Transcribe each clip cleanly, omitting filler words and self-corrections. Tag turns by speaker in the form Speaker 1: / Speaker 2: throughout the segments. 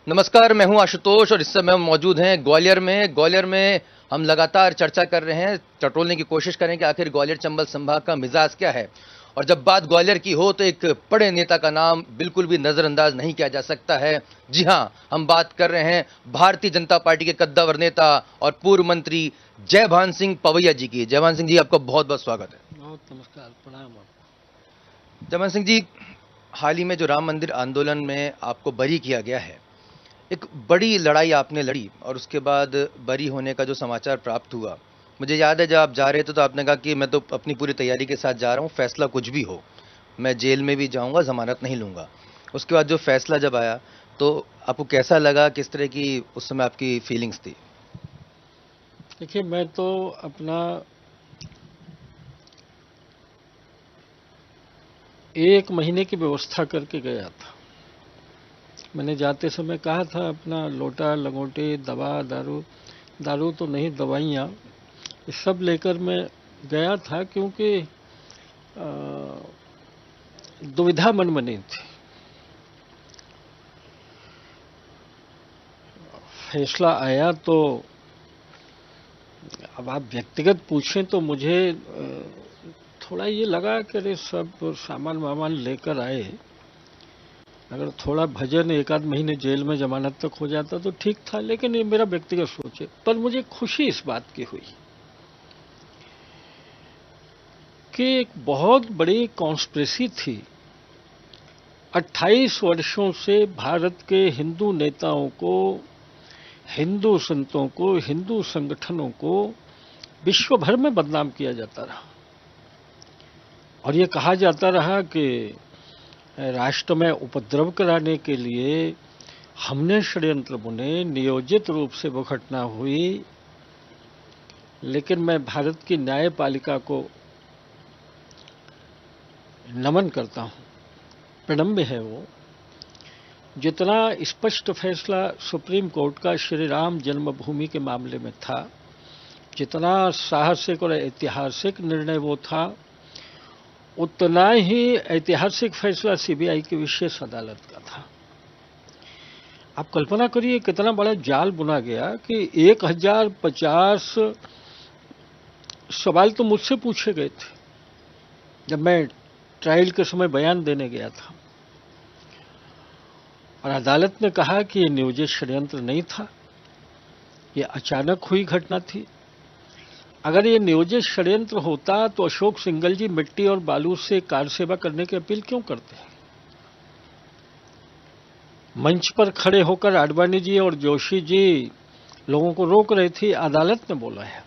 Speaker 1: नमस्कार, मैं हूं आशुतोष और इस समय हम मौजूद हैं ग्वालियर में हम लगातार चर्चा कर रहे हैं, टटोलने की कोशिश करें कि आखिर ग्वालियर चंबल संभाग का मिजाज क्या है। और जब बात ग्वालियर की हो तो एक बड़े नेता का नाम बिल्कुल भी नजरअंदाज नहीं किया जा सकता है। जी हां, हम बात कर रहे हैं भारतीय जनता पार्टी के कद्दावर नेता और पूर्व मंत्री जयभान सिंह पवैया जी की। जयभान सिंह जी, आपका बहुत बहुत स्वागत है।
Speaker 2: बहुत नमस्कार, प्रणाम।
Speaker 1: जयभान सिंह जी, हाल ही में जो राम मंदिर आंदोलन में आपको बरी किया गया है, एक बड़ी लड़ाई आपने लड़ी और उसके बाद बरी होने का जो समाचार प्राप्त हुआ, मुझे याद है जब आप जा रहे थे तो आपने कहा कि मैं तो अपनी पूरी तैयारी के साथ जा रहा हूँ, फैसला कुछ भी हो, मैं जेल में भी जाऊंगा, जमानत नहीं लूंगा। उसके बाद जो फैसला जब आया तो आपको कैसा लगा, किस तरह की उस समय आपकी फीलिंग्स थी?
Speaker 2: देखिए, मैं तो अपना 1 महीने की व्यवस्था करके गया था। मैंने जाते समय कहा था अपना लोटा लंगोटी दवा दारू, दारू तो नहीं, दवाइयाँ, ये सब लेकर मैं गया था, क्योंकि दुविधा मन में नहीं थी। फैसला आया तो अब आप व्यक्तिगत पूछें तो मुझे थोड़ा ये लगा कि अरे सब सामान वामान लेकर आए, अगर थोड़ा भजन 1 आध महीने जेल में जमानत तक हो जाता तो ठीक था, लेकिन ये मेरा व्यक्तिगत सोच है। पर मुझे खुशी इस बात की हुई कि एक बहुत बड़ी कॉन्स्पिरेसी थी। 28 वर्षों से भारत के हिंदू नेताओं को, हिंदू संतों को, हिंदू संगठनों को विश्व भर में बदनाम किया जाता रहा और ये कहा जाता रहा कि राष्ट्र में उपद्रव कराने के लिए हमने षड्यंत्र बुने, नियोजित रूप से वो घटना हुई। लेकिन मैं भारत की न्यायपालिका को नमन करता हूं, प्रणम्य है वो। जितना स्पष्ट फैसला सुप्रीम कोर्ट का श्री राम जन्मभूमि के मामले में था, जितना साहसिक और ऐतिहासिक निर्णय वो था, उतना ही ऐतिहासिक फैसला सीबीआई की विशेष अदालत का था। आप कल्पना करिए कितना बड़ा जाल बुना गया कि 1050 सवाल तो मुझसे पूछे गए थे जब मैं ट्रायल के समय बयान देने गया था, और अदालत ने कहा कि ये नियोजित षड्यंत्र नहीं था, ये अचानक हुई घटना थी। अगर ये नियोजित षड्यंत्र होता तो अशोक सिंघल जी मिट्टी और बालू से कार सेवा करने की अपील क्यों करते हैं? मंच पर खड़े होकर आडवाणी जी और जोशी जी लोगों को रोक रहे थे, अदालत ने बोला है।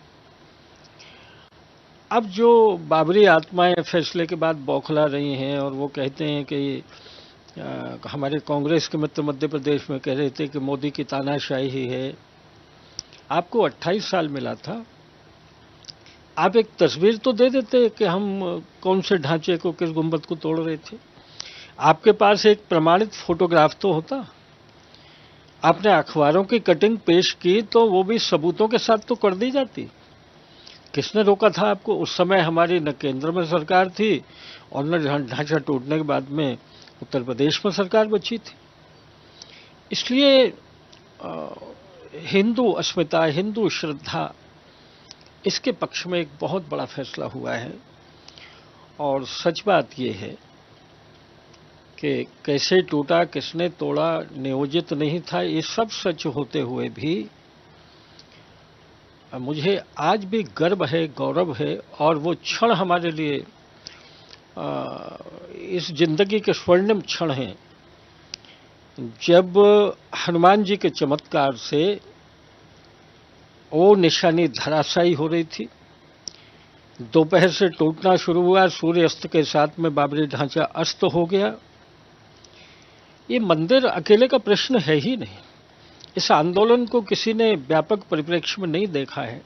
Speaker 2: अब जो बाबरी आत्माएं फैसले के बाद बौखला रही हैं और वो कहते हैं कि हमारे कांग्रेस के मित्र मध्य प्रदेश में कह रहे थे कि मोदी की तानाशाही ही है। आपको 28 साल मिला था, आप एक तस्वीर तो दे देते कि हम कौन से ढांचे को, किस गुंबद को तोड़ रहे थे। आपके पास एक प्रमाणित फोटोग्राफ तो होता। आपने अखबारों की कटिंग पेश की तो वो भी सबूतों के साथ तो कर दी जाती। किसने रोका था आपको? उस समय हमारी न केंद्र में सरकार थी और न ढांचा टूटने के बाद में उत्तर प्रदेश में सरकार बची थी। इसलिए हिंदू अस्मिता, हिंदू श्रद्धा, इसके पक्ष में एक बहुत बड़ा फैसला हुआ है। और सच बात यह है कि कैसे टूटा, किसने तोड़ा, नियोजित नहीं था, ये सब सच होते हुए भी मुझे आज भी गर्व है, गौरव है। और वो क्षण हमारे लिए इस जिंदगी के स्वर्णिम क्षण हैं जब हनुमान जी के चमत्कार से वो निशानी धराशायी हो रही थी। दोपहर से टूटना शुरू हुआ, सूर्य अस्त के साथ में बाबरी ढांचा अस्त हो गया। ये मंदिर अकेले का प्रश्न है ही नहीं। इस आंदोलन को किसी ने व्यापक परिप्रेक्ष्य में नहीं देखा है।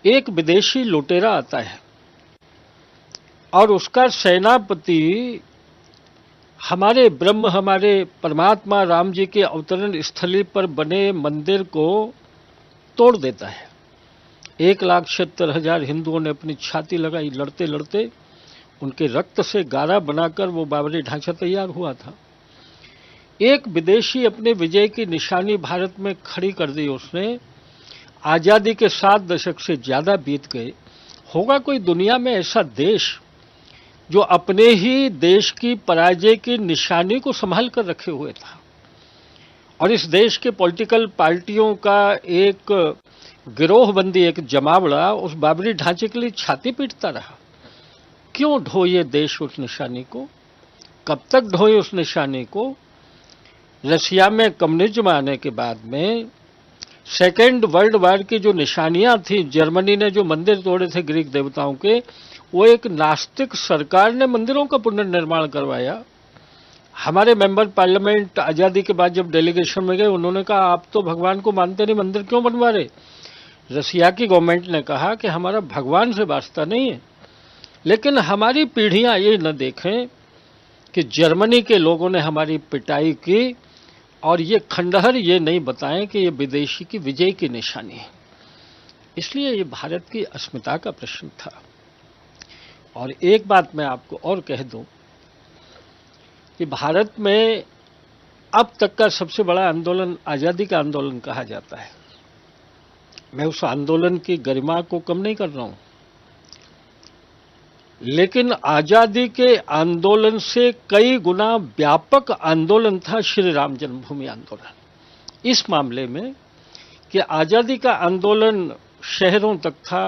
Speaker 2: एक विदेशी लुटेरा आता है और उसका सेनापति हमारे ब्रह्म, हमारे परमात्मा राम जी के अवतरण स्थली पर बने मंदिर को तोड़ देता है। 1,70,000 हिंदुओं ने अपनी छाती लगाई, लड़ते लड़ते उनके रक्त से गारा बनाकर वो बाबरी ढांचा तैयार हुआ था। एक विदेशी अपने विजय की निशानी भारत में खड़ी कर दी उसने। आजादी के 7 दशक से ज्यादा बीत गए। होगा कोई दुनिया में ऐसा देश जो अपने ही देश की पराजय की निशानी को संभाल कर रखे हुए था? और इस देश के पॉलिटिकल पार्टियों का एक गिरोहबंदी, एक जमावड़ा उस बाबरी ढांचे के लिए छाती पीटता रहा। क्यों ढोए देश उस निशानी को? कब तक ढोए उस निशानी को? रशिया में कम्युनिज्म आने के बाद में सेकेंड वर्ल्ड वॉर की जो निशानियां थी, जर्मनी ने जो मंदिर तोड़े थे ग्रीक देवताओं के, वो एक नास्तिक सरकार ने मंदिरों का पुनर्निर्माण करवाया। हमारे मेंबर पार्लियामेंट आजादी के बाद जब डेलीगेशन में गए, उन्होंने कहा आप तो भगवान को मानते नहीं, मंदिर क्यों बनवा रहे? रसिया की गवर्नमेंट ने कहा कि हमारा भगवान से वास्ता नहीं है, लेकिन हमारी पीढ़ियां ये न देखें कि जर्मनी के लोगों ने हमारी पिटाई की, और ये खंडहर ये नहीं बताएं कि ये विदेशी की विजय की निशानी है। इसलिए ये भारत की अस्मिता का प्रश्न था। और एक बात मैं आपको और कह दूं कि भारत में अब तक का सबसे बड़ा आंदोलन आजादी का आंदोलन कहा जाता है। मैं उस आंदोलन की गरिमा को कम नहीं कर रहा हूं, लेकिन आजादी के आंदोलन से कई गुना व्यापक आंदोलन था श्री राम जन्मभूमि आंदोलन। इस मामले में कि आजादी का आंदोलन शहरों तक था,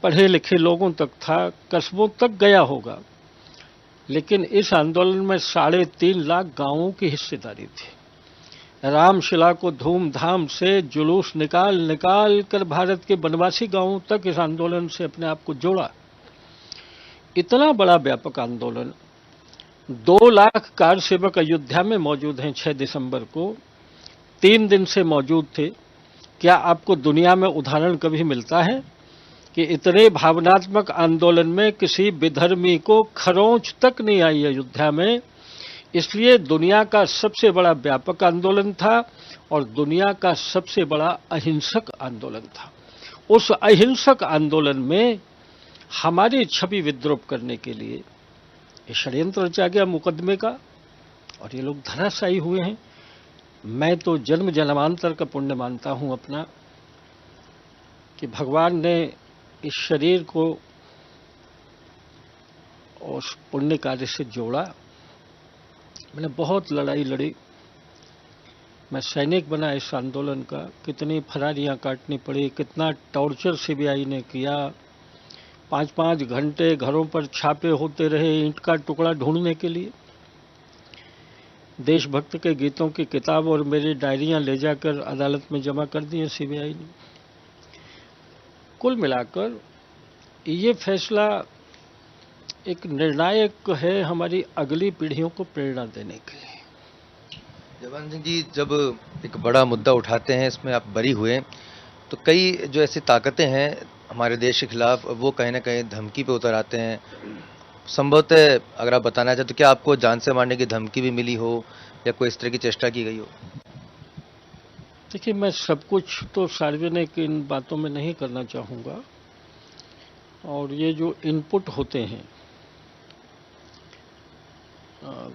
Speaker 2: पढ़े लिखे लोगों तक था, कस्बों तक गया होगा, लेकिन इस आंदोलन में 3.5 लाख गांवों की हिस्सेदारी थी। रामशिला को धूमधाम से जुलूस निकाल कर भारत के वनवासी गांवों तक इस आंदोलन से अपने आप को जोड़ा। इतना बड़ा व्यापक आंदोलन। 2 लाख कार सेवक अयोध्या में मौजूद हैं 6 दिसंबर को, 3 दिन से मौजूद थे। क्या आपको दुनिया में उदाहरण कभी मिलता है कि इतने भावनात्मक आंदोलन में किसी विधर्मी को खरोंच तक नहीं आई अयोध्या में? इसलिए दुनिया का सबसे बड़ा व्यापक आंदोलन था और दुनिया का सबसे बड़ा अहिंसक आंदोलन था। उस अहिंसक आंदोलन में हमारी छवि विद्रूप करने के लिए ये षड्यंत्र रचा गया मुकदमे का, और ये लोग धराशायी हुए हैं। मैं तो जन्म जन्मांतर का पुण्य मानता हूं अपना कि भगवान ने इस शरीर को उस पुण्य कार्य से जोड़ा। मैंने बहुत लड़ाई लड़ी, मैं सैनिक बना इस आंदोलन का। कितनी फरारियां काटनी पड़ी, कितना टॉर्चर सीबीआई ने किया। 5-5 घंटे घरों पर छापे होते रहे ईंट का टुकड़ा ढूंढने के लिए। देशभक्त के गीतों की किताब और मेरी डायरियां ले जाकर अदालत में जमा कर दी है सीबीआई ने। कुल मिलाकर ये फैसला एक निर्णायक है हमारी अगली पीढ़ियों को प्रेरणा देने के लिए।
Speaker 1: जयवंत सिंह जी, जब एक बड़ा मुद्दा उठाते हैं, इसमें आप बरी हुए, तो कई जो ऐसी ताकतें हैं हमारे देश के खिलाफ, वो कहीं ना कहीं धमकी पे उतर आते हैं। संभवतः अगर आप बताना चाहें तो क्या आपको जान से मारने की धमकी भी मिली हो या कोई इस तरह की चेष्टा की गई हो?
Speaker 2: देखिए, मैं सब कुछ तो सार्वजनिक इन बातों में नहीं करना चाहूँगा, और ये जो इनपुट होते हैं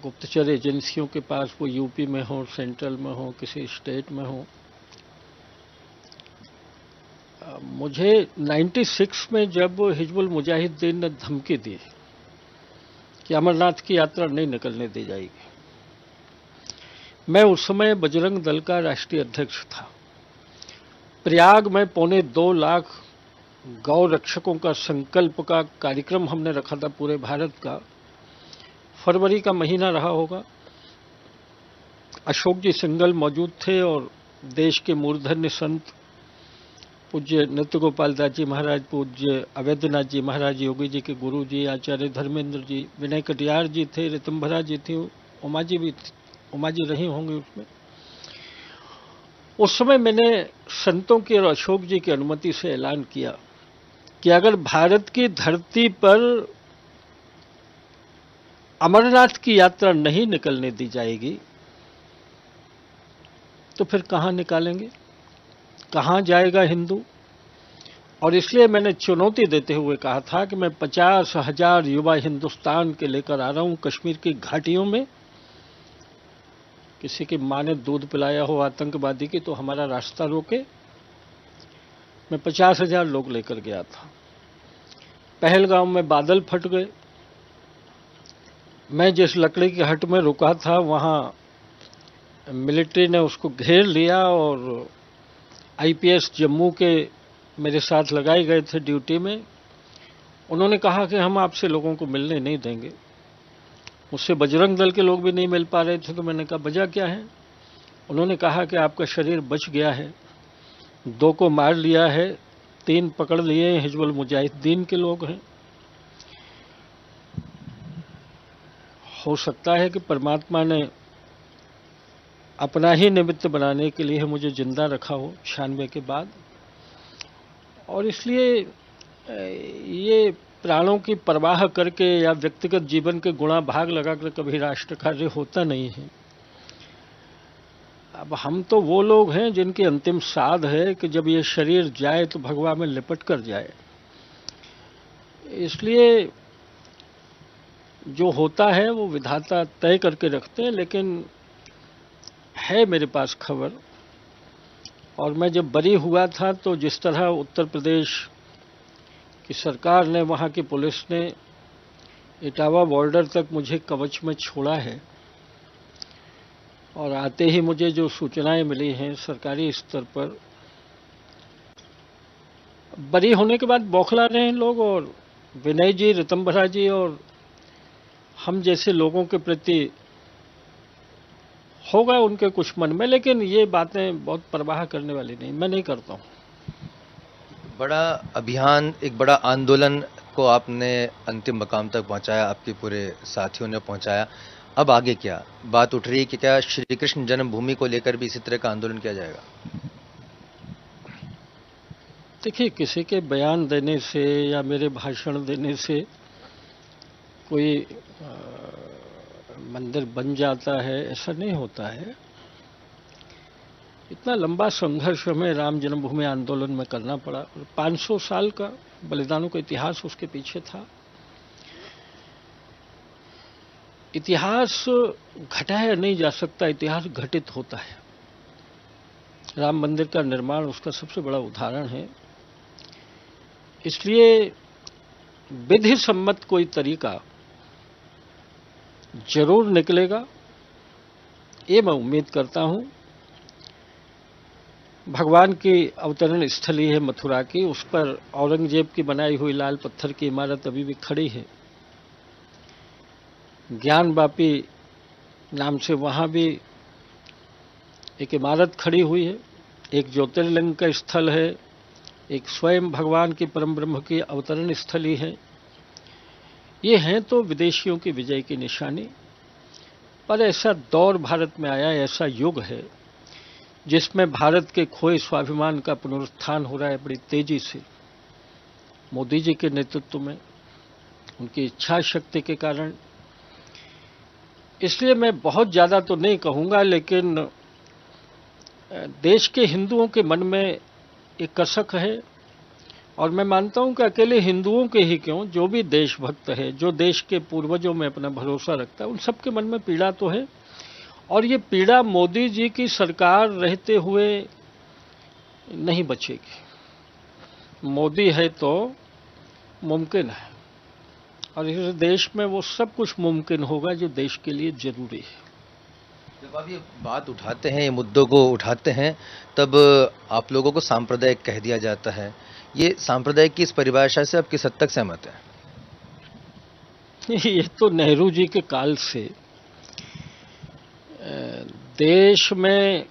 Speaker 2: गुप्तचर एजेंसियों के पास, वो यूपी में हो, सेंट्रल में हो, किसी स्टेट में हो। मुझे 96 में जब हिजबुल मुजाहिदीन ने धमकी दी कि अमरनाथ की यात्रा नहीं निकलने दी जाएगी, मैं उस समय बजरंग दल का राष्ट्रीय अध्यक्ष था। प्रयाग में 2.25 लाख गौ रक्षकों का संकल्प का कार्यक्रम हमने रखा था पूरे भारत का। फरवरी का महीना रहा होगा। अशोक जी सिंघल मौजूद थे और देश के मूर्धन्य संत पूज्य नृत्य गोपाल दास जी महाराज, पूज्य अवैधनाथ जी महाराज, योगी जी के गुरु जी आचार्य धर्मेंद्र जी, विनय कटियार जी थे, ऋतंभरा जी थी, उमा जी भी, उमा जी रही होंगी उसमें। उस समय मैंने संतों की और अशोक जी की अनुमति से ऐलान किया कि अगर भारत की धरती पर अमरनाथ की यात्रा नहीं निकलने दी जाएगी तो फिर कहां निकालेंगे, कहां जाएगा हिंदू? और इसलिए मैंने चुनौती देते हुए कहा था कि मैं 50,000 युवा हिंदुस्तान के लेकर आ रहा हूं कश्मीर की घाटियों में, किसी की माँ ने दूध पिलाया हो आतंकवादी की तो हमारा रास्ता रोके। मैं 50,000 लोग लेकर गया था। पहलगाम में बादल फट गए। मैं जिस लकड़ी की हट में रुका था वहां मिलिट्री ने उसको घेर लिया और आईपीएस जम्मू के मेरे साथ लगाए गए थे ड्यूटी में। उन्होंने कहा कि हम आपसे लोगों को मिलने नहीं देंगे। मुझसे बजरंग दल के लोग भी नहीं मिल पा रहे थे, तो मैंने कहा वजह क्या है? उन्होंने कहा कि आपका शरीर बच गया है, 2 को मार लिया है, 3 पकड़ लिए हिजबुल मुजाहिदीन के लोग हैं। हो सकता है कि परमात्मा ने अपना ही निमित्त बनाने के लिए मुझे जिंदा रखा हो 96 के बाद, और इसलिए ये प्राणों की परवाह करके या व्यक्तिगत जीवन के गुणा भाग लगाकर कभी राष्ट्र कार्य होता नहीं है। अब हम तो वो लोग हैं जिनकी अंतिम साध है कि जब ये शरीर जाए तो भगवान में लिपट कर जाए। इसलिए जो होता है वो विधाता तय करके रखते हैं। लेकिन है मेरे पास खबर, और मैं जब बरी हुआ था तो जिस तरह उत्तर प्रदेश की सरकार ने, वहाँ की पुलिस ने इटावा बॉर्डर तक मुझे कवच में छोड़ा है, और आते ही मुझे जो सूचनाएं मिली हैं सरकारी स्तर पर, बरी होने के बाद बौखला रहे हैं लोग, और विनय जी, ऋतंभरा जी और हम जैसे लोगों के प्रति होगा उनके कुछ मन में, लेकिन ये बातें बहुत परवाह करने वाली नहीं, मैं नहीं करता हूँ।
Speaker 1: बड़ा अभियान, एक बड़ा आंदोलन को आपने अंतिम मकाम तक पहुंचाया, आपके पूरे साथियों ने पहुंचाया। अब आगे क्या बात उठ रही है कि क्या श्री कृष्ण जन्मभूमि को लेकर भी इसी तरह का आंदोलन किया जाएगा?
Speaker 2: देखिए, किसी के बयान देने से या मेरे भाषण देने से कोई मंदिर बन जाता है, ऐसा नहीं होता है। इतना लंबा संघर्ष हमें राम जन्मभूमि आंदोलन में करना पड़ा, 500 साल का बलिदानों का इतिहास उसके पीछे था। इतिहास घटाया नहीं जा सकता, इतिहास घटित होता है। राम मंदिर का निर्माण उसका सबसे बड़ा उदाहरण है। इसलिए विधि सम्मत कोई तरीका जरूर निकलेगा, ये मैं उम्मीद करता हूं। भगवान की अवतरण स्थली है मथुरा की, उस पर औरंगजेब की बनाई हुई लाल पत्थर की इमारत अभी भी खड़ी है। ज्ञान वापी नाम से वहां भी एक इमारत खड़ी हुई है। एक ज्योतिर्लिंग का स्थल है, एक स्वयं भगवान की परम ब्रह्म की अवतरण स्थली है। ये हैं तो विदेशियों की विजय की निशानी। पर ऐसा दौर भारत में आया, ऐसा युग है जिसमें भारत के खोए स्वाभिमान का पुनरुत्थान हो रहा है बड़ी तेजी से, मोदी जी के नेतृत्व में, उनकी इच्छा शक्ति के कारण। इसलिए मैं बहुत ज्यादा तो नहीं कहूंगा, लेकिन देश के हिंदुओं के मन में एक कसक है, और मैं मानता हूं कि अकेले हिंदुओं के ही क्यों, जो भी देशभक्त है, जो देश के पूर्वजों में अपना भरोसा रखता है, उन सबके मन में पीड़ा तो है। और ये पीड़ा मोदी जी की सरकार रहते हुए नहीं बचेगी। मोदी है तो मुमकिन है, और इस देश में वो सब कुछ मुमकिन होगा जो देश के लिए जरूरी है।
Speaker 1: जब आप ये बात उठाते हैं, ये मुद्दों को उठाते हैं, तब आप लोगों को सांप्रदायिक कह दिया जाता है। ये सांप्रदायिक की इस परिभाषा से आप किस हद तक सहमत हैं?
Speaker 2: ये तो नेहरू जी के काल से देश में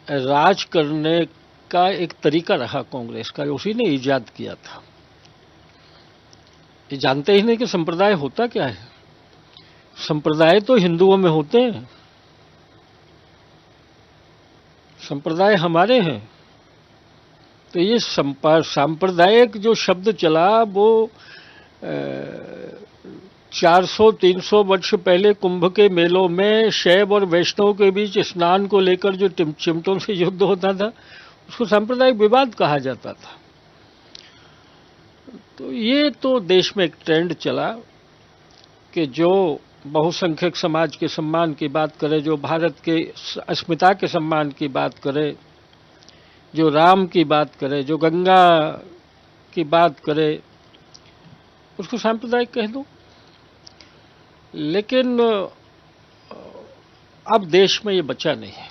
Speaker 2: राज करने का एक तरीका रहा कांग्रेस का, उसी ने इजाद किया था। ये जानते ही नहीं कि संप्रदाय होता क्या है। संप्रदाय तो हिंदुओं में होते हैं, संप्रदाय हमारे हैं। तो ये सांप्रदायिक जो शब्द चला वो 400-300 वर्ष पहले कुंभ के मेलों में शैव और वैष्णव के बीच स्नान को लेकर जो चिमटों से युद्ध होता था, उसको सांप्रदायिक विवाद कहा जाता था। तो ये तो देश में एक ट्रेंड चला कि जो बहुसंख्यक समाज के सम्मान की बात करे, जो भारत के अस्मिता के सम्मान की बात करे, जो राम की बात करे, जो गंगा की बात करे, उसको सांप्रदायिक कह दो। लेकिन अब देश में ये बचा नहीं है,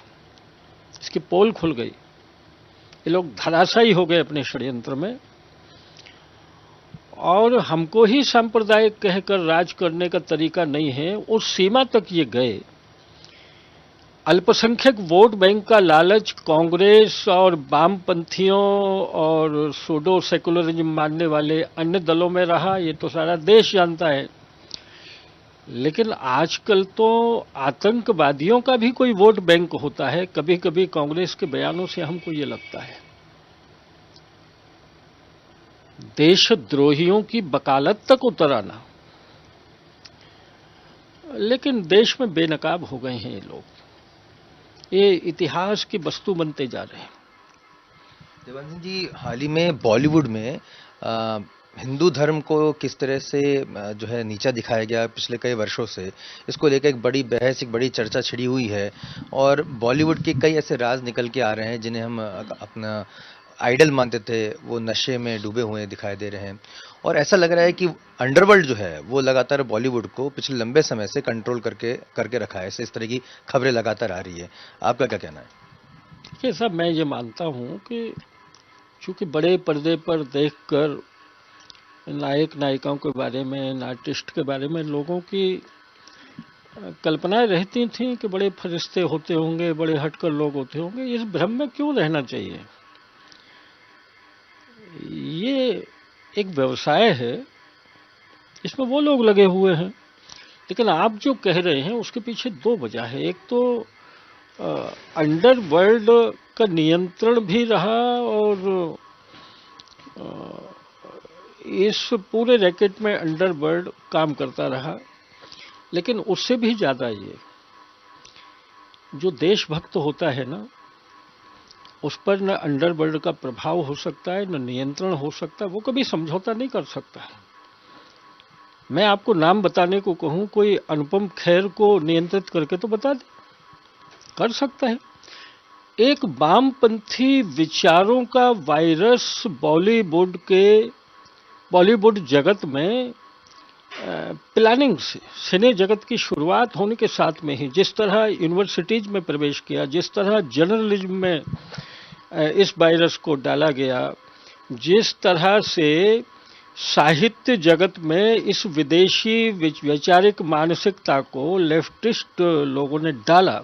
Speaker 2: इसकी पोल खुल गई। ये लोग धराशायी हो गए अपने षड्यंत्र में, और हमको ही सांप्रदायिक कहकर राज करने का तरीका नहीं है। उस सीमा तक ये गए। अल्पसंख्यक वोट बैंक का लालच कांग्रेस और वामपंथियों और सूडो सेकुलरिज्म मानने वाले अन्य दलों में रहा, ये तो सारा देश जानता है। लेकिन आजकल तो आतंकवादियों का भी कोई वोट बैंक होता है। कभी कभी कांग्रेस के बयानों से हमको ये लगता है देशद्रोहियों की वकालत तक उतर आना। लेकिन देश में बेनकाब हो गए हैं ये लोग, ये इतिहास की वस्तु बनते जा रहे हैं।
Speaker 1: देवानंद सिंह जी, हाल ही में बॉलीवुड में हिंदू धर्म को किस तरह से जो है नीचा दिखाया गया पिछले कई वर्षों से, इसको लेकर एक बड़ी बहस, एक बड़ी चर्चा छिड़ी हुई है। और बॉलीवुड के कई ऐसे राज निकल के आ रहे हैं जिन्हें हम अपना आइडल मानते थे, वो नशे में डूबे हुए दिखाई दे रहे हैं। और ऐसा लग रहा है कि अंडरवर्ल्ड जो है वो लगातार बॉलीवुड को पिछले लंबे समय से कंट्रोल करके रखा है। इस तरह की खबरें लगातार आ रही है, आपका क्या कहना है?
Speaker 2: देखिए साहब, मैं ये मानता हूं कि चूंकि बड़े पर्दे पर देखकर नायक नायिकाओं के बारे में, आर्टिस्ट के बारे में लोगों की कल्पनाएं रहती थी कि बड़े फरिश्ते होते होंगे, बड़े हटकर लोग होते होंगे। इस भ्रम में क्यों रहना चाहिए? ये एक व्यवसाय है, इसमें वो लोग लगे हुए हैं। लेकिन आप जो कह रहे हैं उसके पीछे दो वजह है। एक तो अंडरवर्ल्ड का नियंत्रण भी रहा, और इस पूरे रैकेट में अंडरवर्ल्ड काम करता रहा। लेकिन उससे भी ज्यादा ये जो देशभक्त होता है ना, उस पर न अंडरवर्ल्ड का प्रभाव हो सकता है, न नियंत्रण हो सकता है। वो कभी समझौता नहीं कर सकता है। मैं आपको नाम बताने को कहूं, कोई अनुपम खेर को नियंत्रित करके तो बता दे, कर सकता है। एक वामपंथी विचारों का वायरस बॉलीवुड जगत में प्लानिंग से, सिने जगत की शुरुआत होने के साथ में ही जिस तरह यूनिवर्सिटीज में प्रवेश किया, जिस तरह जर्नलिज्म में इस वायरस को डाला गया, जिस तरह से साहित्य जगत में इस विदेशी वैचारिक मानसिकता को लेफ्टिस्ट लोगों ने डाला,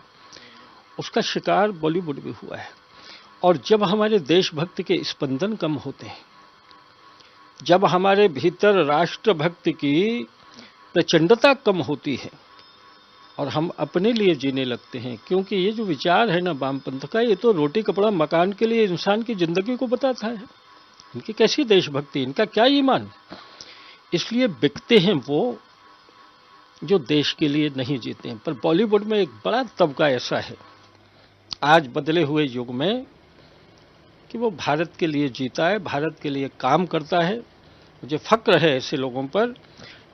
Speaker 2: उसका शिकार बॉलीवुड भी हुआ है। और जब हमारे देशभक्ति के स्पंदन कम होते हैं, जब हमारे भीतर राष्ट्रभक्ति की प्रचंडता कम होती है और हम अपने लिए जीने लगते हैं, क्योंकि ये जो विचार है ना वामपंथ का, ये तो रोटी कपड़ा मकान के लिए इंसान की जिंदगी को बताता है। इनकी कैसी देशभक्ति, इनका क्या ईमान। इसलिए बिकते हैं वो जो देश के लिए नहीं जीते हैं। पर बॉलीवुड में एक बड़ा तबका ऐसा है आज बदले हुए युग में कि वो भारत के लिए जीता है, भारत के लिए काम करता है। मुझे फक्र है ऐसे लोगों पर।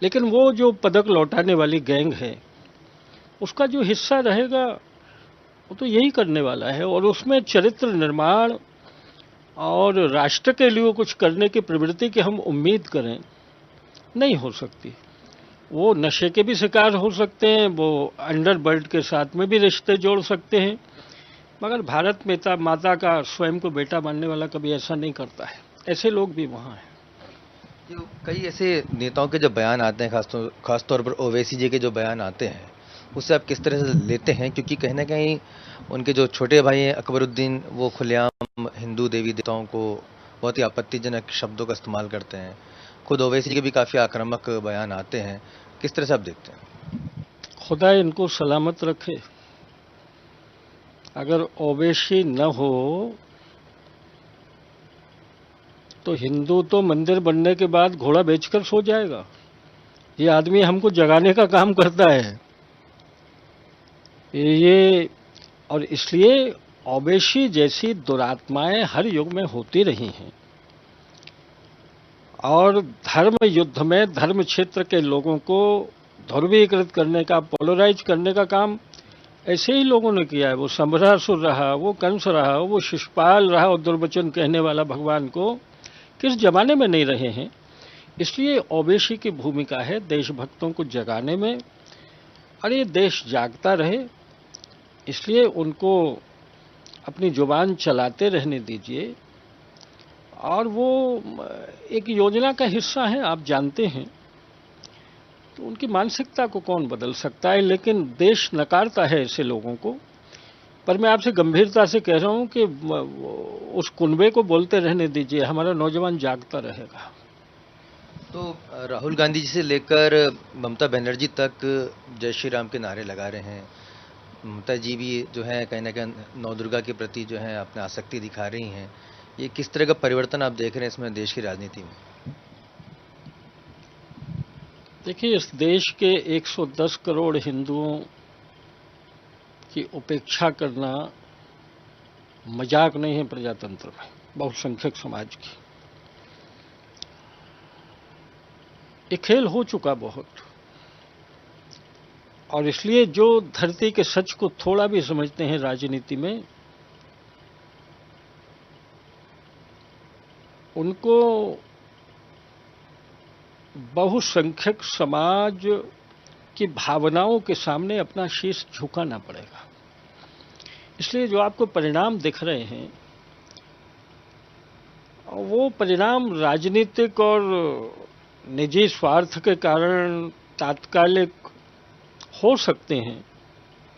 Speaker 2: लेकिन वो जो पदक लौटाने वाली गैंग है, उसका जो हिस्सा रहेगा वो तो यही करने वाला है। और उसमें चरित्र निर्माण और राष्ट्र के लिए कुछ करने की प्रवृत्ति की हम उम्मीद करें, नहीं हो सकती। वो नशे के भी शिकार हो सकते हैं, वो अंडरवर्ल्ड के साथ में भी रिश्ते जोड़ सकते हैं, मगर भारत माता का स्वयं को बेटा मानने वाला कभी ऐसा नहीं करता है। ऐसे लोग भी वहाँ हैं।
Speaker 1: कई ऐसे नेताओं के जो बयान आते हैं, खासतौर पर ओवैसी जी के जो बयान आते हैं, उससे आप किस तरह से लेते हैं? क्योंकि कहीं ना कहीं उनके जो छोटे भाई हैं अकबरुद्दीन, वो खुलेआम हिंदू देवी देवताओं को बहुत ही आपत्तिजनक शब्दों का इस्तेमाल करते हैं। खुद ओवैसी जी के भी काफ़ी आक्रामक बयान आते हैं। किस तरह से आप देखते हैं?
Speaker 2: खुदा इनको सलामत रखे। अगर ओवैसी न हो तो हिंदू तो मंदिर बनने के बाद घोड़ा बेचकर सो जाएगा। ये आदमी हमको जगाने का काम करता है ये। और इसलिए ओवैसी जैसी दुरात्माएं हर युग में होती रही हैं, और धर्म युद्ध में धर्म क्षेत्र के लोगों को ध्रुवीकृत करने का, पोलराइज करने का काम ऐसे ही लोगों ने किया है। वो संभरासुर रहा, वो कंस रहा, वो शिशुपाल रहा और दुर्वचन कहने वाला भगवान को किस जमाने में नहीं रहे हैं। इसलिए ओवैसी की भूमिका है देशभक्तों को जगाने में, और ये देश जागता रहे, इसलिए उनको अपनी जुबान चलाते रहने दीजिए। और वो एक योजना का हिस्सा है, आप जानते हैं, तो उनकी मानसिकता को कौन बदल सकता है, लेकिन देश नकारता है ऐसे लोगों को। पर मैं आपसे गंभीरता से कह रहा हूं कि उस कुनबे को बोलते रहने दीजिए, हमारा नौजवान जागता रहेगा।
Speaker 1: तो राहुल गांधी जी से लेकर ममता बनर्जी तक जय श्री राम के नारे लगा रहे हैं। ममता जी भी जो है कहीं ना कहीं नौ दुर्गा के प्रति जो है अपनी आसक्ति दिखा रही हैं। ये किस तरह का परिवर्तन आप देख रहे हैं इसमें देश की राजनीति में?
Speaker 2: देखिए, इस देश के 110 करोड़ हिंदुओं की उपेक्षा करना मजाक नहीं है प्रजातंत्र में, बहुसंख्यक समाज की। ये खेल हो चुका बहुत, और इसलिए जो धरती के सच को थोड़ा भी समझते हैं राजनीति में, उनको बहुसंख्यक समाज की भावनाओं के सामने अपना शीश झुकाना पड़ेगा। इसलिए जो आपको परिणाम दिख रहे हैं, वो परिणाम राजनीतिक और निजी स्वार्थ के कारण तात्कालिक हो सकते हैं,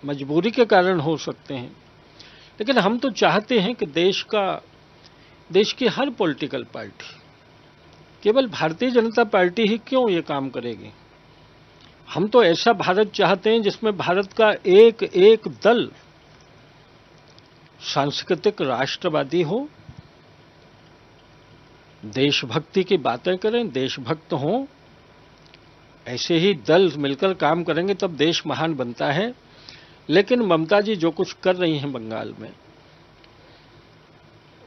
Speaker 2: मजबूरी के कारण हो सकते हैं, लेकिन हम तो चाहते हैं कि देश की हर पॉलिटिकल पार्टी, केवल भारतीय जनता पार्टी ही क्यों ये काम करेगी। हम तो ऐसा भारत चाहते हैं जिसमें भारत का एक एक दल सांस्कृतिक राष्ट्रवादी हो, देशभक्ति की बातें करें, देशभक्त हों। ऐसे ही दल मिलकर काम करेंगे तब देश महान बनता है। लेकिन ममता जी जो कुछ कर रही हैं बंगाल में,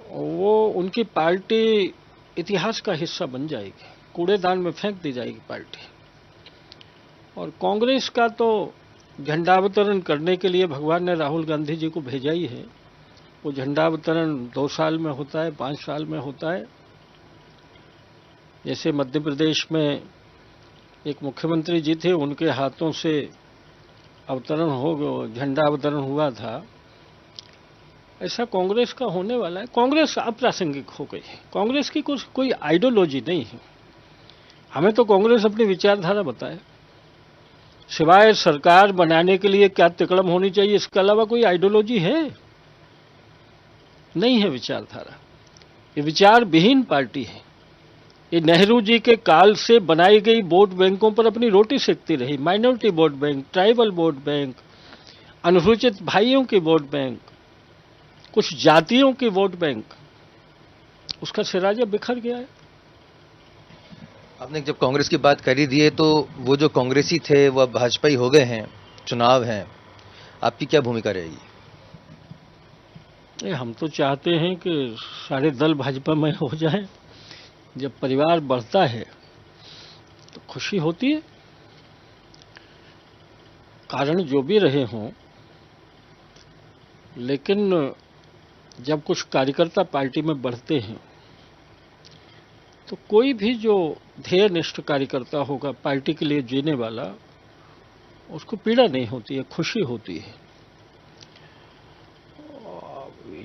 Speaker 2: वो उनकी पार्टी इतिहास का हिस्सा बन जाएगी, कूड़ेदान में फेंक दी जाएगी पार्टी। और कांग्रेस का तो झंडावतरण करने के लिए भगवान ने राहुल गांधी जी को भेजा ही है। वो झंडावतरण 2 साल में होता है, 5 साल में होता है। जैसे मध्य प्रदेश में एक मुख्यमंत्री जी थे, उनके हाथों से झंडा अवतरण हुआ था, ऐसा कांग्रेस का होने वाला है। कांग्रेस अप्रासंगिक हो गई है, कांग्रेस की कोई आइडियोलॉजी नहीं है। हमें तो कांग्रेस अपनी विचारधारा बताए, सिवाय सरकार बनाने के लिए क्या तिकड़म होनी चाहिए, इसके अलावा कोई आइडियोलॉजी है नहीं है विचारधारा। ये विचार विहीन पार्टी है। ये नेहरू जी के काल से बनाई गई वोट बैंकों पर अपनी रोटी सेकती रही। Minority vote bank, tribal vote bank, अनुसूचित भाइयों के वोट बैंक, कुछ जातियों के वोट बैंक, उसका सिराजा बिखर गया है।
Speaker 1: आपने जब कांग्रेस की बात करी दी है, तो वो जो कांग्रेसी थे वो अब भाजपाई हो गए हैं, चुनाव हैं, आपकी क्या भूमिका रहेगी?
Speaker 2: हम तो चाहते हैं कि सारे दल भाजपा में हो जाएं। जब परिवार बढ़ता है तो खुशी होती है, कारण जो भी रहे हों, लेकिन जब कुछ कार्यकर्ता पार्टी में बढ़ते हैं तो कोई भी जो ध्येयनिष्ठ कार्यकर्ता होगा, पार्टी के लिए जीने वाला, उसको पीड़ा नहीं होती है, खुशी होती है।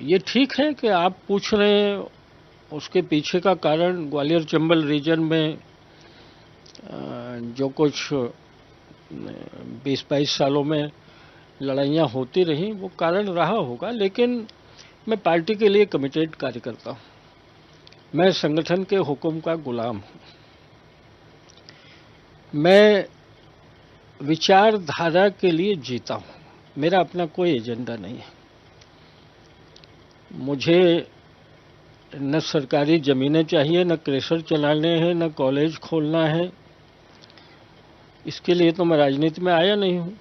Speaker 2: ये ठीक है कि आप पूछ रहे हैं, उसके पीछे का कारण ग्वालियर चंबल रीजन में जो कुछ 20-22 सालों में लड़ाइयाँ होती रहीं, वो कारण रहा होगा। लेकिन मैं पार्टी के लिए कमिटेड कार्यकर्ता हूँ, मैं संगठन के हुक्म का गुलाम हूँ। मैं विचारधारा के लिए जीता हूँ, मेरा अपना कोई एजेंडा नहीं है। मुझे न सरकारी ज़मीनें चाहिए, न क्रेशर चलाने हैं, न कॉलेज खोलना है। इसके लिए तो मैं राजनीति में आया नहीं हूँ।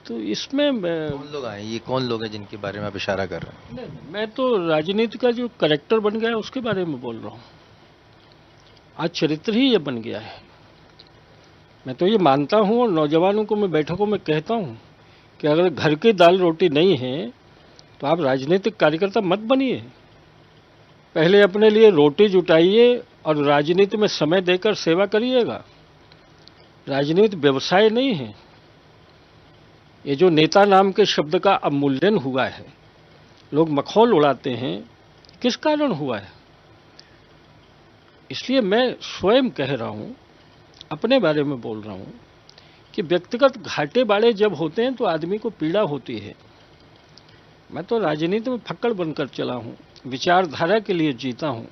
Speaker 2: तो इसमें
Speaker 1: कौन लोग आए, ये कौन लोग हैं जिनके बारे में आप इशारा कर रहे हैं?
Speaker 2: मैं तो राजनीति का जो कैरेक्टर बन गया है उसके बारे में बोल रहा हूँ। आज चरित्र ही ये बन गया है। मैं तो ये मानता हूँ और नौजवानों को मैं बैठकों में कहता हूँ कि अगर घर की दाल रोटी नहीं है तो आप राजनीतिक कार्यकर्ता मत बनिए। पहले अपने लिए रोटी जुटाइए और राजनीति में समय देकर सेवा करिएगा। राजनीति व्यवसाय नहीं है। ये जो नेता नाम के शब्द का अवमूल्यन हुआ है, लोग मखौल उड़ाते हैं, किस कारण हुआ है? इसलिए मैं स्वयं कह रहा हूं, अपने बारे में बोल रहा हूं कि व्यक्तिगत घाटे बाड़े जब होते हैं तो आदमी को पीड़ा होती है। मैं तो राजनीति में फक्कड़ बनकर चला हूं, विचारधारा के लिए जीता हूं।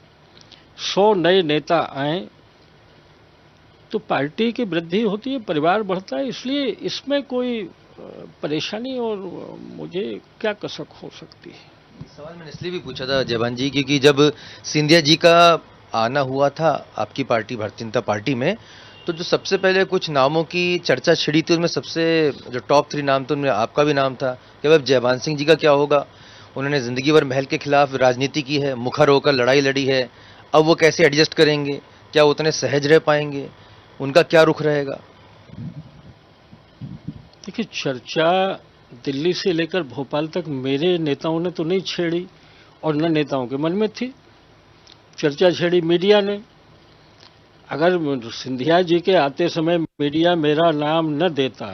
Speaker 2: 100 नए नेता आए तो पार्टी की वृद्धि होती है, परिवार बढ़ता है। इसलिए इसमें कोई परेशानी और मुझे क्या कसक हो सकती है?
Speaker 1: सवाल मैंने इसलिए भी पूछा था जयभान जी क्योंकि जब सिंधिया जी का आना हुआ था आपकी पार्टी भारतीय जनता पार्टी में, तो जो सबसे पहले कुछ नामों की चर्चा छिड़ी थी, उसमें सबसे जो टॉप 3 नाम थे उनमें आपका भी नाम था कि अब जयभान सिंह जी का क्या होगा। उन्होंने जिंदगी भर महल के खिलाफ राजनीति की है, मुखर होकर लड़ाई लड़ी है, अब वो कैसे एडजस्ट करेंगे, क्या उतने सहज रह पाएंगे, उनका क्या रुख रहेगा?
Speaker 2: देखिए, चर्चा दिल्ली से लेकर भोपाल तक मेरे नेताओं ने तो नहीं छेड़ी और न नेताओं के मन में थी। चर्चा छेड़ी मीडिया ने। अगर सिंधिया जी के आते समय मीडिया मेरा नाम न देता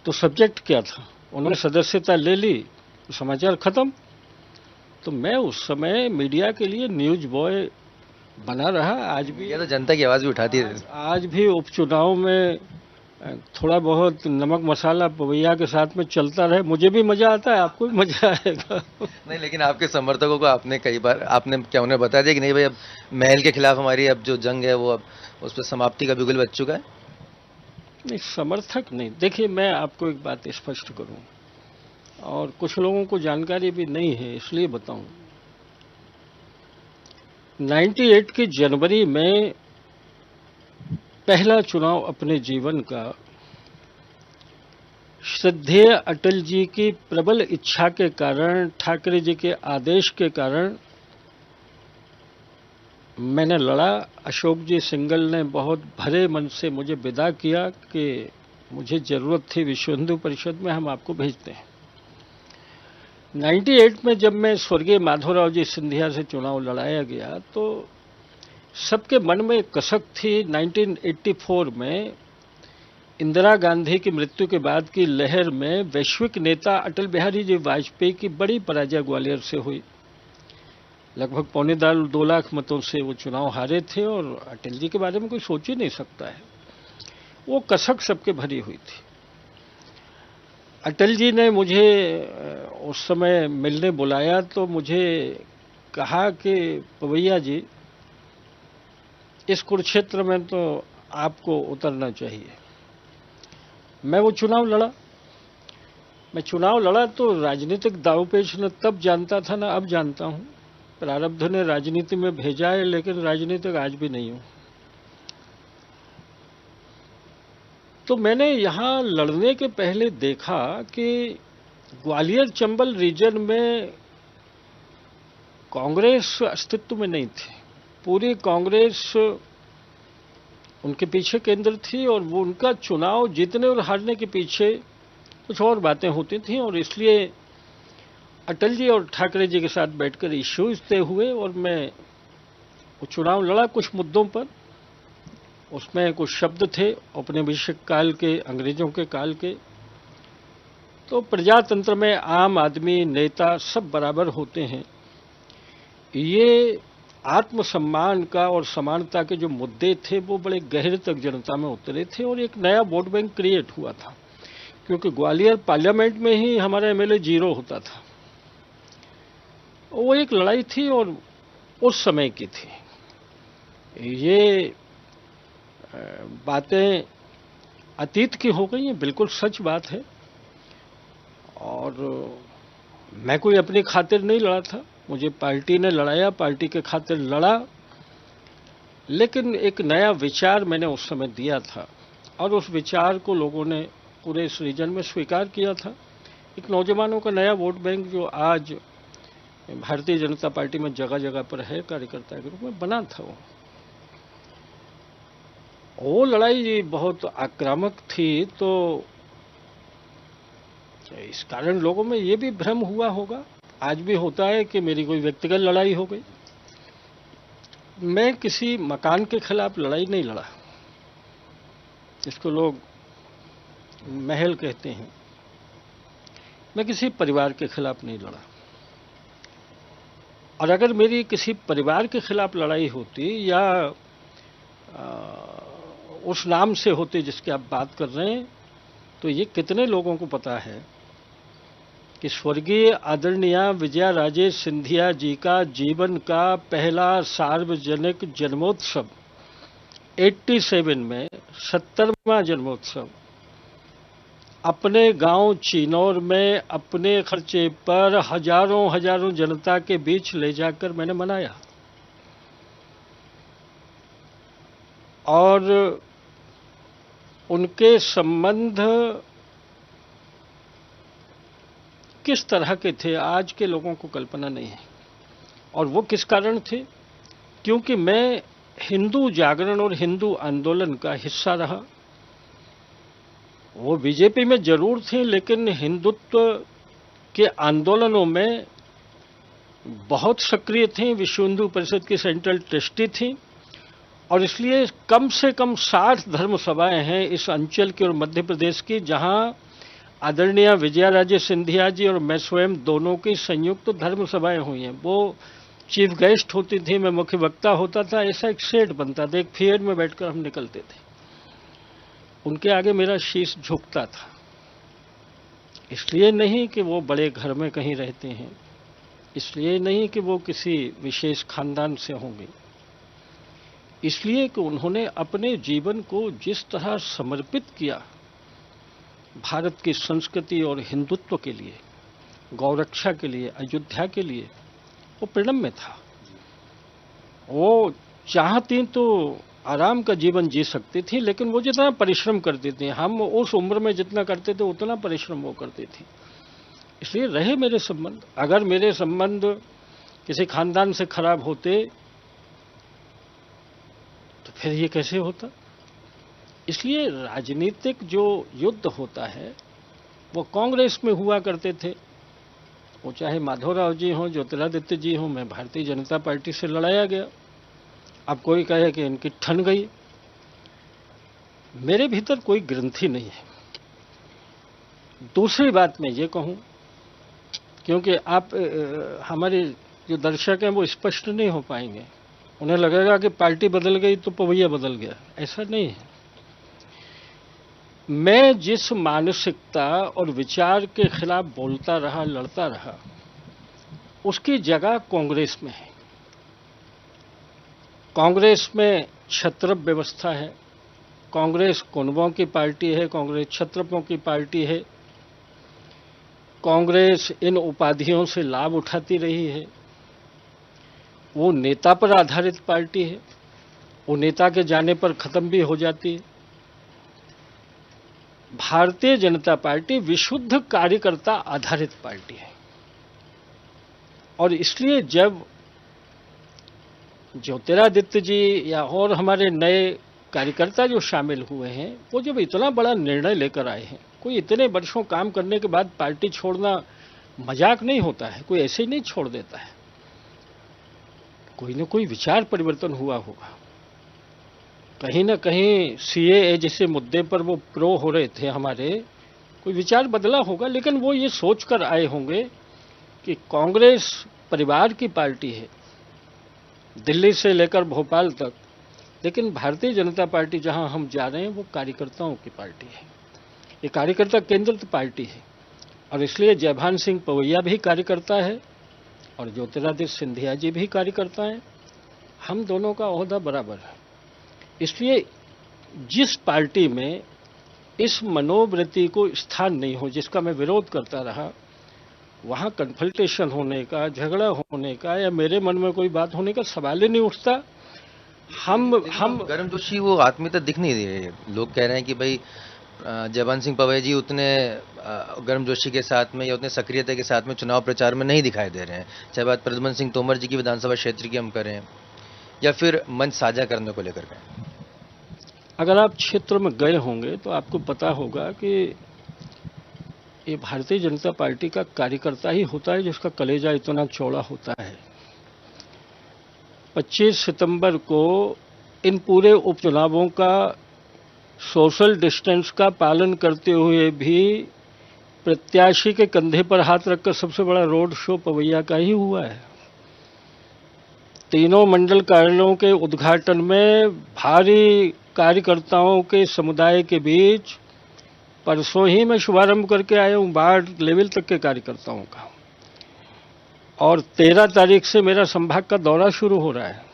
Speaker 2: तो सब्जेक्ट क्या था? उन्होंने सदस्यता ले ली, समाचार खत्म। तो मैं उस समय मीडिया के लिए न्यूज बॉय बना रहा। आज भी
Speaker 1: ये तो जनता की आवाज भी उठाती है।
Speaker 2: आज भी उपचुनाव में थोड़ा बहुत नमक मसाला पवैया के साथ में चलता रहे, मुझे भी मजा आता है, आपको भी मजा आएगा।
Speaker 1: नहीं, लेकिन आपके समर्थकों को आपने कई बार आपने क्या उन्हें बता दिया कि नहीं भाई अब महल के खिलाफ हमारी अब जो जंग है वो अब उस पर समाप्ति का बिगुल बज चुका है?
Speaker 2: नहीं, समर्थक नहीं। देखिए, मैं आपको एक बात स्पष्ट करूं और कुछ लोगों को जानकारी भी नहीं है, इसलिए बताऊं। 98 की जनवरी में पहला चुनाव अपने जीवन का श्रद्धेय अटल जी की प्रबल इच्छा के कारण, ठाकरे जी के आदेश के कारण मैंने लड़ा। अशोक जी सिंगल ने बहुत भरे मन से मुझे विदा किया कि मुझे जरूरत थी विश्व हिंदू परिषद में, हम आपको भेजते हैं। 98 में जब मैं स्वर्गीय माधवराव जी सिंधिया से चुनाव लड़ाया गया तो सबके मन में एक कसक थी। 1984 में इंदिरा गांधी की मृत्यु के बाद की लहर में वैश्विक नेता अटल बिहारी जी वाजपेयी की बड़ी पराजय ग्वालियर से हुई। लगभग 2.25 लाख मतों से वो चुनाव हारे थे और अटल जी के बारे में कोई सोच ही नहीं सकता है। वो कसक सबके भरी हुई थी। अटल जी ने मुझे उस समय मिलने बुलाया तो मुझे कहा कि पवैया जी, इस कुरुक्षेत्र में तो आपको उतरना चाहिए। मैं वो चुनाव लड़ा। मैं चुनाव लड़ा तो राजनीतिक दांवपेच न तब जानता था ना अब जानता हूं। प्रारब्ध ने राजनीति में भेजा है, लेकिन राजनीतिक आज भी नहीं हूं। तो मैंने यहां लड़ने के पहले देखा कि ग्वालियर चंबल रीजन में कांग्रेस अस्तित्व में नहीं थी। पूरी कांग्रेस उनके पीछे केंद्र थी और वो उनका चुनाव जीतने और हारने के पीछे कुछ और बातें होती थीं और इसलिए अटल जी और ठाकरे जी के साथ बैठकर इश्यूज तय हुए और मैं वो चुनाव लड़ा कुछ मुद्दों पर। उसमें कुछ शब्द थे औपनिवेशिक काल के, अंग्रेजों के काल के। तो प्रजातंत्र में आम आदमी, नेता सब बराबर होते हैं। ये आत्मसम्मान का और समानता के जो मुद्दे थे वो बड़े गहरे तक जनता में उतरे थे और एक नया वोट बैंक क्रिएट हुआ था, क्योंकि ग्वालियर पार्लियामेंट में ही हमारा एमएलए 0 होता था। वो एक लड़ाई थी और उस समय की थी। ये बातें अतीत की हो गई हैं, बिल्कुल सच बात है। और मैं कोई अपनी खातिर नहीं लड़ा था, मुझे पार्टी ने लड़ाया, पार्टी के खातिर लड़ा। लेकिन एक नया विचार मैंने उस समय दिया था और उस विचार को लोगों ने पूरे इस रीजन में स्वीकार किया था। एक नौजवानों का नया वोट बैंक जो आज भारतीय जनता पार्टी में जगह जगह पर है, कार्यकर्ता के रूप में बना था वो। वो लड़ाई बहुत आक्रामक थी, तो इस कारण लोगों में ये भी भ्रम हुआ होगा, आज भी होता है कि मेरी कोई व्यक्तिगत लड़ाई हो गई। मैं किसी मकान के खिलाफ लड़ाई नहीं लड़ा, इसको लोग महल कहते हैं। मैं किसी परिवार के खिलाफ नहीं लड़ा, और अगर मेरी किसी परिवार के खिलाफ लड़ाई होती या उस नाम से होती जिसकी आप बात कर रहे हैं, तो ये कितने लोगों को पता है कि स्वर्गीय आदरणीय विजया राजे सिंधिया जी का जीवन का पहला सार्वजनिक जन्मोत्सव 87 में 70वां जन्मोत्सव अपने गांव चिनौर में अपने खर्चे पर हजारों हजारों जनता के बीच ले जाकर मैंने मनाया। और उनके संबंध किस तरह के थे आज के लोगों को कल्पना नहीं है। और वो किस कारण थे? क्योंकि मैं हिंदू जागरण और हिंदू आंदोलन का हिस्सा रहा। वो बीजेपी में जरूर थे, लेकिन हिंदुत्व के आंदोलनों में बहुत सक्रिय थे। विश्व हिंदू परिषद की सेंट्रल ट्रस्टी थी, और इसलिए कम से कम 60 धर्म सभाएं हैं इस अंचल की और मध्य प्रदेश की, जहां आदरणीय विजया राजे सिंधिया जी और मैं स्वयं दोनों की संयुक्त धर्म सभाएं हुई हैं। वो चीफ गेस्ट होती थी, मैं मुख्य वक्ता होता था। ऐसा एक सेट बनता था, एक फेयर में बैठकर हम निकलते थे। उनके आगे मेरा शीश झुकता था, इसलिए नहीं कि वो बड़े घर में कहीं रहते हैं, इसलिए नहीं कि वो किसी विशेष खानदान से होंगे, इसलिए कि उन्होंने अपने जीवन को जिस तरह समर्पित किया भारत की संस्कृति और हिंदुत्व के लिए, गौरक्षा के लिए, अयोध्या के लिए, वो प्रणम्य था। वो चाहती तो आराम का जीवन जी सकती थी, लेकिन वो जितना परिश्रम करती थी, हम उस उम्र में जितना करते थे उतना परिश्रम वो करती थी। इसलिए रहे मेरे संबंध। अगर मेरे संबंध किसी खानदान से खराब होते तो फिर ये कैसे होता? इसलिए राजनीतिक जो युद्ध होता है वो कांग्रेस में हुआ करते थे। वो चाहे माधवराव जी हों, ज्योतिरादित्य जी हों, मैं भारतीय जनता पार्टी से लड़ाया गया। अब कोई कहे कि इनकी ठन गई, मेरे भीतर कोई ग्रंथि नहीं है। दूसरी बात मैं ये कहूं, क्योंकि आप हमारे जो दर्शक हैं वो स्पष्ट नहीं हो पाएंगे, उन्हें लगेगा कि पार्टी बदल गई तो पवैया बदल गया। ऐसा नहीं है। मैं जिस मानसिकता और विचार के खिलाफ बोलता रहा, लड़ता रहा, उसकी जगह कांग्रेस में है। कांग्रेस में क्षत्रप व्यवस्था है, कांग्रेस कुनबों की पार्टी है, कांग्रेस क्षत्रपों की पार्टी है। कांग्रेस इन उपाधियों से लाभ उठाती रही है। वो नेता पर आधारित पार्टी है, वो नेता के जाने पर खत्म भी हो जाती है। भारतीय जनता पार्टी विशुद्ध कार्यकर्ता आधारित पार्टी है, और इसलिए जब ज्योतिरादित्य जी या और हमारे नए कार्यकर्ता जो शामिल हुए हैं, वो जब इतना बड़ा निर्णय लेकर आए हैं, कोई इतने वर्षों काम करने के बाद पार्टी छोड़ना मजाक नहीं होता है, कोई ऐसे ही नहीं छोड़ देता है। कोई न कोई विचार परिवर्तन हुआ होगा। कहीं न कहीं सीएए जैसे मुद्दे पर वो प्रो हो रहे थे हमारे, कोई विचार बदला होगा। लेकिन वो ये सोचकर आए होंगे कि कांग्रेस परिवार की पार्टी है, दिल्ली से लेकर भोपाल तक, लेकिन भारतीय जनता पार्टी जहां हम जा रहे हैं वो कार्यकर्ताओं की पार्टी है। ये कार्यकर्ता केंद्रित पार्टी है, और इसलिए जयभान सिंह पवैया भी कार्यकर्ता है और ज्योतिरादित्य सिंधिया जी भी कार्यकर्ता हैं। हम दोनों का ओहदा बराबर है। इसलिए जिस पार्टी में इस मनोवृत्ति को स्थान नहीं हो, जिसका मैं विरोध करता रहा, वहां कन्फ्रंटेशन होने का, झगड़ा होने का या मेरे मन में कोई बात होने का सवाल ही नहीं उठता। हम
Speaker 1: गर्मजोशी वो आत्मीयता दिख नहीं रही है। लोग कह रहे हैं कि भाई जयभान सिंह पवैया जी उतने गर्मजोशी के साथ में या उतने सक्रियता के साथ में चुनाव प्रचार में नहीं दिखाई दे रहे हैं। चाहे बात प्रद्युमन सिंह तोमर जी की विधानसभा क्षेत्र की हम करें या फिर मंच साझा करने को लेकर के।
Speaker 2: अगर आप क्षेत्र में गए होंगे तो आपको पता होगा कि ये भारतीय जनता पार्टी का कार्यकर्ता ही होता है जिसका कलेजा इतना चौड़ा होता है। 25 सितंबर को इन पूरे उपचुनावों का सोशल डिस्टेंस का पालन करते हुए भी प्रत्याशी के कंधे पर हाथ रखकर सबसे बड़ा रोड शो पवैया का ही हुआ है। तीनों मंडल कार्यालयों के उद्घाटन में भारी कार्यकर्ताओं के समुदाय के बीच परसों ही मैं शुभारंभ करके आया हूं वार्ड लेवल तक के कार्यकर्ताओं का, और 13 तारीख से मेरा संभाग का दौरा शुरू हो रहा है।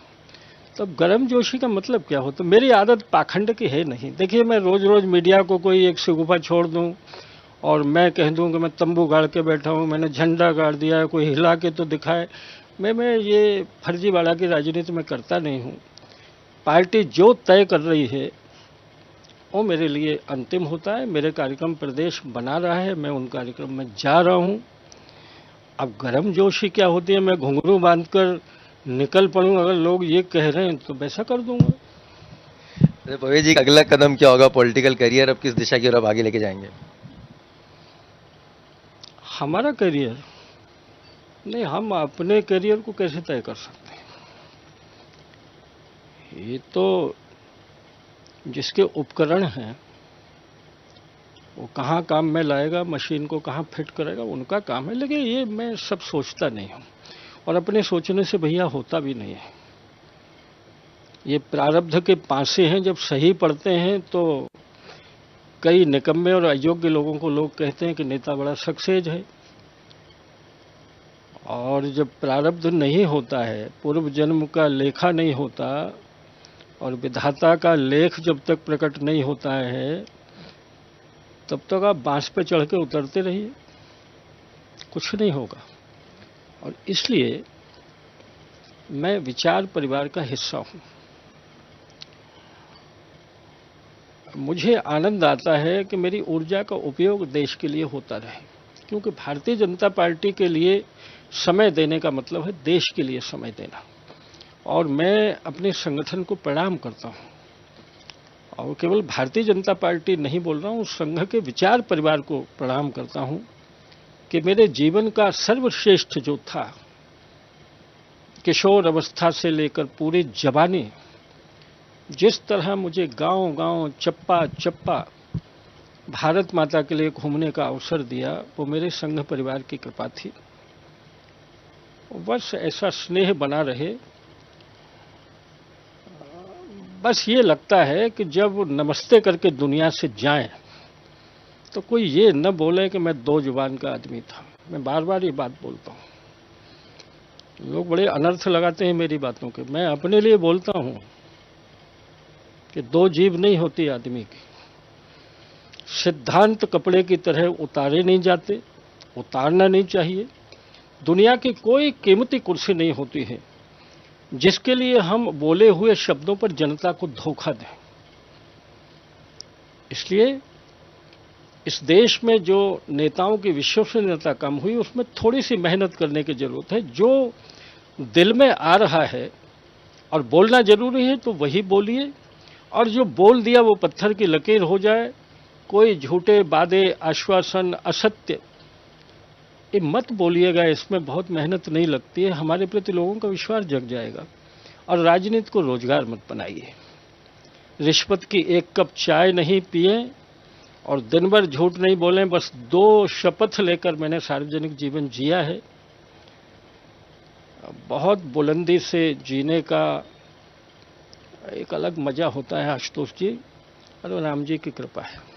Speaker 2: तब गर्मजोशी का मतलब क्या होता? मेरी आदत पाखंड की है नहीं। देखिए, मैं रोज रोज मीडिया को कोई एक शगुफा छोड़ दूं और मैं कह दूं कि मैं तंबू गाड़ के बैठा हूं, मैंने झंडा गाड़ दिया, कोई हिला के तो दिखाए। मैं ये फर्जीवाड़ा की राजनीति में करता नहीं हूं। पार्टी जो तय कर रही है वो मेरे लिए अंतिम होता है। मेरे कार्यक्रम प्रदेश बना रहा है, मैं उन कार्यक्रम में जा रहा हूं। अब गर्मजोशी क्या होती है, मैं घुंघरू बांधकर निकल पड़ूं, अगर लोग ये कह रहे हैं तो वैसा कर दूंगा।
Speaker 1: पवेल जी, अगला कदम क्या होगा? पॉलिटिकल करियर अब किस दिशा की ओर आप आगे लेके जाएंगे?
Speaker 2: हमारा करियर नहीं, हम अपने करियर को कैसे तय कर सकते हैं? ये तो जिसके उपकरण हैं वो कहाँ काम में लाएगा, मशीन को कहाँ फिट करेगा, उनका काम है। लेकिन ये मैं सब सोचता नहीं हूँ और अपने सोचने से भैया होता भी नहीं है। ये प्रारब्ध के पासे हैं, जब सही पढ़ते हैं तो कई निकम्मे और अयोग्य लोगों को लोग कहते हैं कि नेता बड़ा सक्सेस है, और जब प्रारब्ध नहीं होता है, पूर्व जन्म का लेखा नहीं होता और विधाता का लेख जब तक प्रकट नहीं होता है, तब तक आप बांस पे चढ़ के उतरते रहिए, कुछ नहीं होगा। और इसलिए मैं विचार परिवार का हिस्सा हूं। मुझे आनंद आता है कि मेरी ऊर्जा का उपयोग देश के लिए होता रहे, क्योंकि भारतीय जनता पार्टी के लिए समय देने का मतलब है देश के लिए समय देना। और मैं अपने संगठन को प्रणाम करता हूं, और केवल भारतीय जनता पार्टी नहीं बोल रहा हूं, संघ के विचार परिवार को प्रणाम करता हूं कि मेरे जीवन का सर्वश्रेष्ठ जो था, किशोर अवस्था से लेकर पूरी जवानी, जिस तरह मुझे गांव-गांव, चप्पा-चप्पा भारत माता के लिए घूमने का अवसर दिया, वो मेरे संघ परिवार की कृपा थी। बस ऐसा स्नेह बना रहे। बस ये लगता है कि जब नमस्ते करके दुनिया से जाएं तो कोई ये न बोले कि मैं दो जुबान का आदमी था। मैं बार बार ये बात बोलता हूं, लोग बड़े अनर्थ लगाते हैं मेरी बातों के। मैं अपने लिए बोलता हूं कि दो जीभ नहीं होती आदमी की। सिद्धांत कपड़े की तरह उतारे नहीं जाते, उतारना नहीं चाहिए। दुनिया की कोई कीमती कुर्सी नहीं होती है जिसके लिए हम बोले हुए शब्दों पर जनता को धोखा दें। इसलिए इस देश में जो नेताओं की विश्वसनीयता कम हुई, उसमें थोड़ी सी मेहनत करने की जरूरत है। जो दिल में आ रहा है और बोलना जरूरी है तो वही बोलिए, और जो बोल दिया वो पत्थर की लकीर हो जाए। कोई झूठे वादे, आश्वासन, असत्य ये मत बोलिएगा, इसमें बहुत मेहनत नहीं लगती है। हमारे प्रति लोगों का विश्वास जग जाएगा। और राजनीति को रोजगार मत बनाइए। रिश्वत की एक कप चाय नहीं पिए और दिन भर झूठ नहीं बोलें। बस 2 शपथ लेकर मैंने सार्वजनिक जीवन जिया है। बहुत बुलंदी से जीने का एक अलग मजा होता है आशुतोष जी, और राम जी की कृपा है।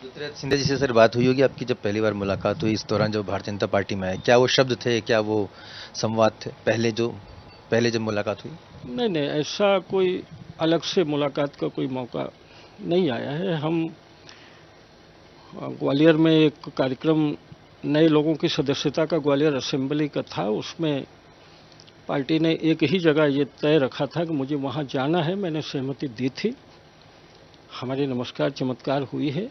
Speaker 1: ज्योतिरादित्य सिंधिया जी से सर बात हुई होगी आपकी, जब पहली बार मुलाकात हुई इस दौरान जब भारतीय जनता पार्टी में आए, क्या वो शब्द थे, क्या वो संवाद थे पहले जब मुलाकात हुई?
Speaker 2: नहीं, ऐसा कोई अलग से मुलाकात का कोई मौका नहीं आया है। हम ग्वालियर में एक कार्यक्रम नए लोगों की सदस्यता का ग्वालियर असेंबली का था, उसमें पार्टी ने एक ही जगह ये तय रखा था कि मुझे वहाँ जाना है। मैंने सहमति दी थी, हमारी नमस्कार चमत्कार हुई है,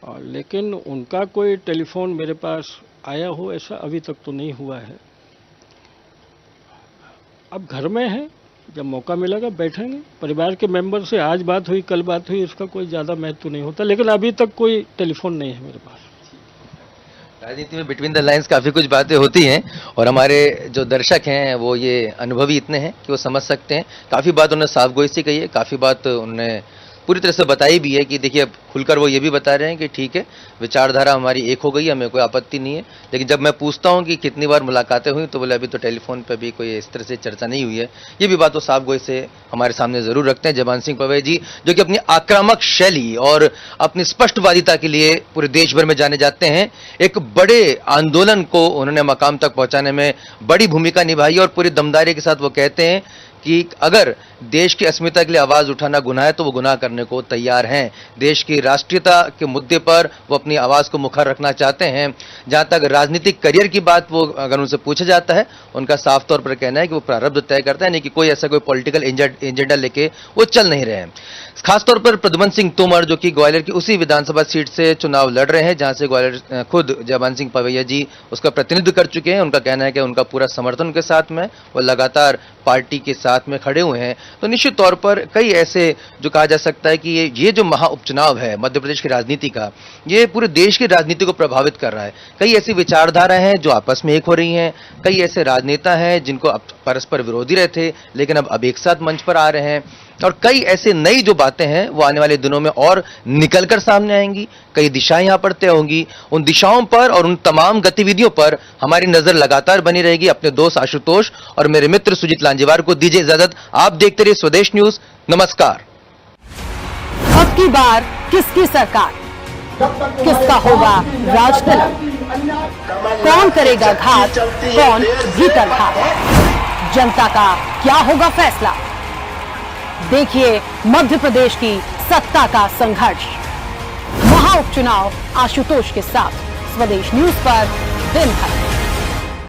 Speaker 2: लेकिन उनका कोई टेलीफोन मेरे पास आया हो ऐसा अभी तक तो नहीं हुआ है। अब घर में है, जब मौका मिलेगा बैठेंगे। परिवार के मेंबर से आज बात हुई, कल बात हुई, उसका कोई ज़्यादा महत्व नहीं होता, लेकिन अभी तक कोई टेलीफोन नहीं है मेरे पास।
Speaker 1: राजनीति में बिटवीन द लाइंस काफ़ी कुछ बातें होती हैं और हमारे जो दर्शक हैं वो ये अनुभवी इतने हैं कि वो समझ सकते हैं। काफ़ी बात उन्होंने साफगोई से कही है, काफ़ी बात उन्होंने पूरी तरह से बताई भी है कि देखिए, अब खुलकर वो ये भी बता रहे हैं कि ठीक है, विचारधारा हमारी एक हो गई, हमें कोई आपत्ति नहीं है। लेकिन जब मैं पूछता हूं कि कितनी बार मुलाकातें हुई, तो बोले अभी तो टेलीफोन पे भी कोई इस तरह से चर्चा नहीं हुई है। ये भी बात वो साफगोई से हमारे सामने जरूर रखते हैं जयमान सिंह पवई जी, जो कि अपनी आक्रामक शैली और अपनी स्पष्टवादिता के लिए पूरे देश भर में जाने जाते हैं। एक बड़े आंदोलन को उन्होंने मकाम तक पहुंचाने में बड़ी भूमिका निभाई और पूरी दमदारी के साथ वो कहते हैं कि अगर देश की अस्मिता के लिए आवाज उठाना गुनाह है तो वो गुनाह करने को तैयार हैं। देश की राष्ट्रीयता के मुद्दे पर वो अपनी आवाज को मुखर रखना चाहते हैं। जहां तक राजनीतिक करियर की बात वो अगर उनसे पूछा जाता है, उनका साफ तौर पर कहना है कि वो प्रारब्ध तय करता है, नहीं कि कोई ऐसा कोई पॉलिटिकल एजेंडा लेके वो चल नहीं रहे हैं। खासतौर पर प्रद्युमन सिंह तोमर, जो कि ग्वालियर की उसी विधानसभा सीट से चुनाव लड़ रहे हैं जहां से ग्वालियर खुद जयमान सिंह पवैया जी उसका प्रतिनिधित्व कर चुके हैं। उनका कहना है कि उनका पूरा समर्थन उनके साथ में, वो लगातार पार्टी के साथ में खड़े हुए हैं। तो निश्चित तौर पर कई ऐसे जो कहा जा सकता है कि ये जो महा उपचुनाव है मध्य प्रदेश की राजनीति का, ये पूरे देश की राजनीति को प्रभावित कर रहा है। कई ऐसी विचारधाराएं हैं जो आपस में एक हो रही हैं, कई ऐसे राजनेता हैं जिनको अब परस्पर विरोधी रहे थे लेकिन अब एक साथ मंच पर आ रहे हैं, और कई ऐसे नई जो बातें हैं वो आने वाले दिनों में और निकलकर सामने आएंगी। कई दिशाएं यहां पर तय होंगी। उन दिशाओं पर और उन तमाम गतिविधियों पर हमारी नजर लगातार बनी रहेगी। अपने दोस्त आशुतोष और मेरे मित्र सुजीत लांजेवार को दीजिए इजाजत। आप देखते रहिए स्वदेश न्यूज। नमस्कार।
Speaker 3: अब की बार किसकी सरकार, किसका होगा राज तिलक, कौन करेगा घात, कौन भीतर घात, जनता का क्या होगा फैसला। देखिए मध्य प्रदेश की सत्ता का संघर्ष, महा उपचुनाव आशुतोष के साथ स्वदेश न्यूज पर दिन भर।